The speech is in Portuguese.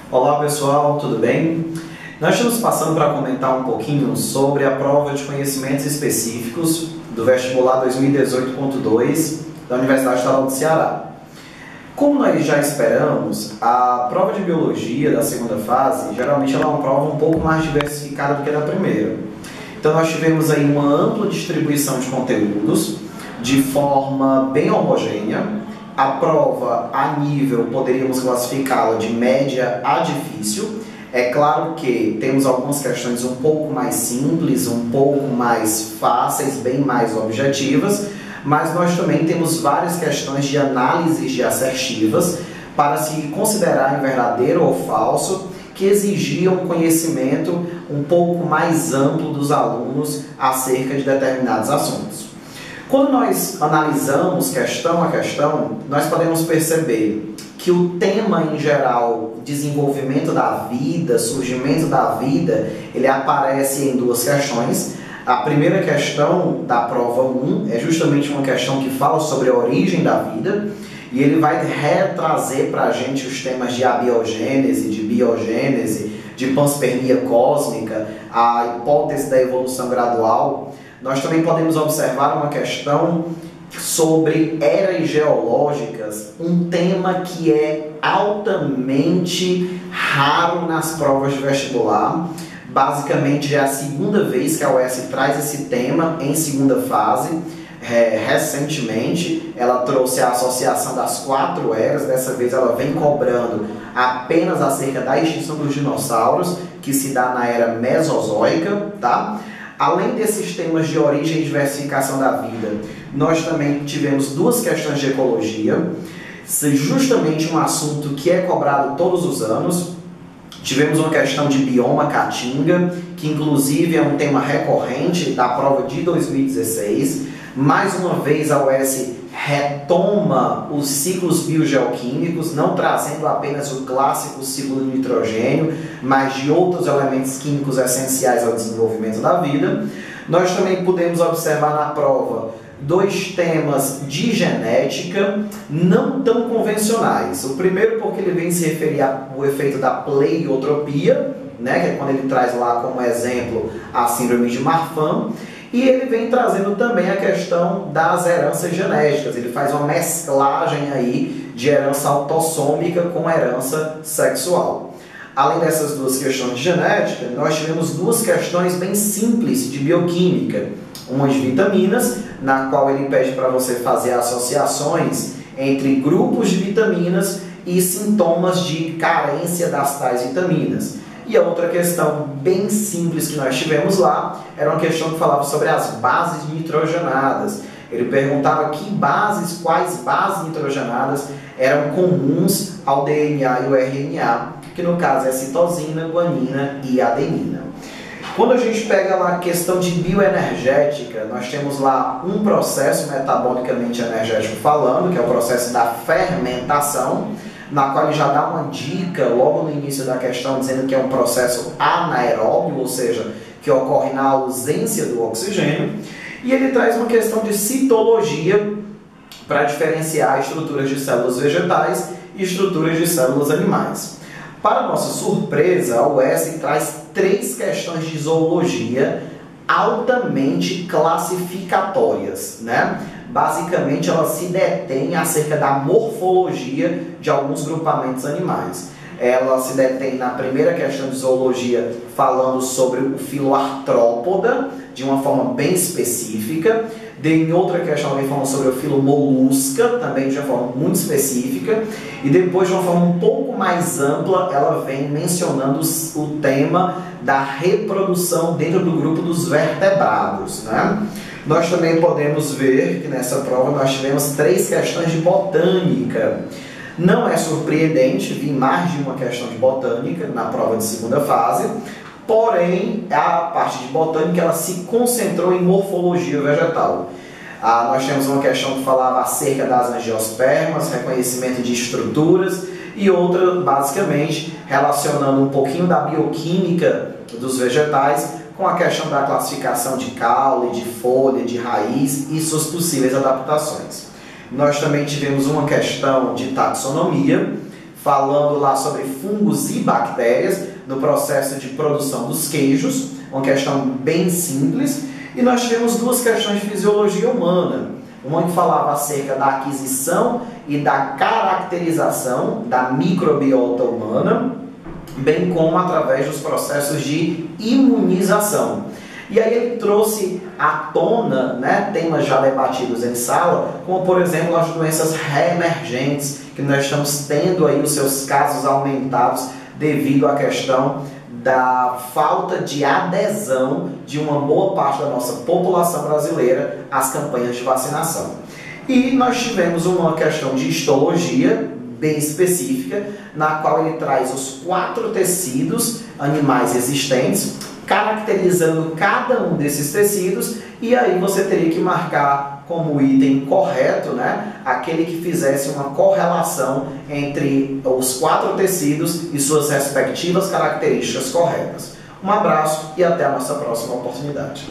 Olá pessoal, tudo bem? Nós estamos passando para comentar um pouquinho sobre a prova de conhecimentos específicos do vestibular 2018.2 da Universidade Estadual do Ceará. Como nós já esperamos, a prova de biologia da segunda fase, geralmente ela é uma prova um pouco mais diversificada do que a da primeira. Então nós tivemos aí uma ampla distribuição de conteúdos de forma bem homogênea. A prova a nível poderíamos classificá-la de média a difícil. É claro que temos algumas questões um pouco mais simples, um pouco mais fáceis, bem mais objetivas, mas nós também temos várias questões de análises de assertivas para se considerar em verdadeiro ou falso, que exigiam um conhecimento um pouco mais amplo dos alunos acerca de determinados assuntos. Quando nós analisamos questão a questão, nós podemos perceber que o tema em geral, desenvolvimento da vida, surgimento da vida, ele aparece em duas questões. A primeira questão da prova 1 é justamente uma questão que fala sobre a origem da vida, e ele vai retrazer para a gente os temas de abiogênese, de biogênese, de panspermia cósmica, a hipótese da evolução gradual. Nós também podemos observar uma questão sobre eras geológicas, um tema que é altamente raro nas provas de vestibular. Basicamente é a segunda vez que a UES traz esse tema em segunda fase. Recentemente ela trouxe a associação das 4 eras, dessa vez ela vem cobrando apenas acerca da extinção dos dinossauros, que se dá na era mesozoica, tá? Além desses temas de origem e diversificação da vida, nós também tivemos 2 questões de ecologia, justamente um assunto que é cobrado todos os anos. Tivemos uma questão de bioma caatinga, que inclusive é um tema recorrente da prova de 2016. Mais uma vez a UES retoma os ciclos biogeoquímicos, não trazendo apenas o clássico ciclo do nitrogênio, mas de outros elementos químicos essenciais ao desenvolvimento da vida. Nós também podemos observar na prova 2 temas de genética não tão convencionais. O primeiro porque ele vem se referir ao efeito da pleiotropia, né, que é quando ele traz lá como exemplo a síndrome de Marfan. E ele vem trazendo também a questão das heranças genéticas. Ele faz uma mesclagem aí de herança autossômica com herança sexual. Além dessas 2 questões de genética, nós tivemos 2 questões bem simples de bioquímica. Uma de vitaminas, na qual ele pede para você fazer associações entre grupos de vitaminas e sintomas de carência das tais vitaminas. E a outra questão bem simples que nós tivemos lá era uma questão que falava sobre as bases nitrogenadas. Ele perguntava quais bases nitrogenadas eram comuns ao DNA e o RNA, que no caso é citosina, guanina e adenina. Quando a gente pega lá a questão de bioenergética, nós temos lá um processo metabolicamente energético falando, que é o processo da fermentação, na qual ele já dá uma dica logo no início da questão, dizendo que é um processo anaeróbio, ou seja, que ocorre na ausência do oxigênio. E ele traz uma questão de citologia para diferenciar estruturas de células vegetais e estruturas de células animais. Para nossa surpresa, a UES traz 3 questões de zoologia altamente classificatórias, né? Basicamente, ela se detém acerca da morfologia de alguns grupamentos animais. Ela se detém na primeira questão de zoologia, falando sobre o filo artrópoda, de uma forma bem específica. Em outra questão, ela vem falando sobre o filo molusca, também de uma forma muito específica. E depois, de uma forma um pouco mais ampla, ela vem mencionando o tema da reprodução dentro do grupo dos vertebrados, né? Nós também podemos ver que nessa prova nós tivemos 3 questões de botânica. Não é surpreendente vir mais de uma questão de botânica na prova de segunda fase, porém a parte de botânica ela se concentrou em morfologia vegetal. Nós temos uma questão que falava acerca das angiospermas, reconhecimento de estruturas, e outra basicamente relacionando um pouquinho da bioquímica dos vegetais com a questão da classificação de caule, de folha, de raiz e suas possíveis adaptações. Nós também tivemos uma questão de taxonomia, falando lá sobre fungos e bactérias no processo de produção dos queijos, uma questão bem simples. E nós tivemos duas questões de fisiologia humana. Uma que falava acerca da aquisição e da caracterização da microbiota humana, bem como através dos processos de imunização. E aí ele trouxe à tona, né, temas já debatidos em sala, como por exemplo as doenças reemergentes, que nós estamos tendo aí os seus casos aumentados devido à questão da falta de adesão de uma boa parte da nossa população brasileira às campanhas de vacinação. E nós tivemos uma questão de histologia bem específica, na qual ele traz os 4 tecidos animais existentes, caracterizando cada um desses tecidos, e aí você teria que marcar como item correto, né, aquele que fizesse uma correlação entre os 4 tecidos e suas respectivas características corretas. Um abraço e até a nossa próxima oportunidade.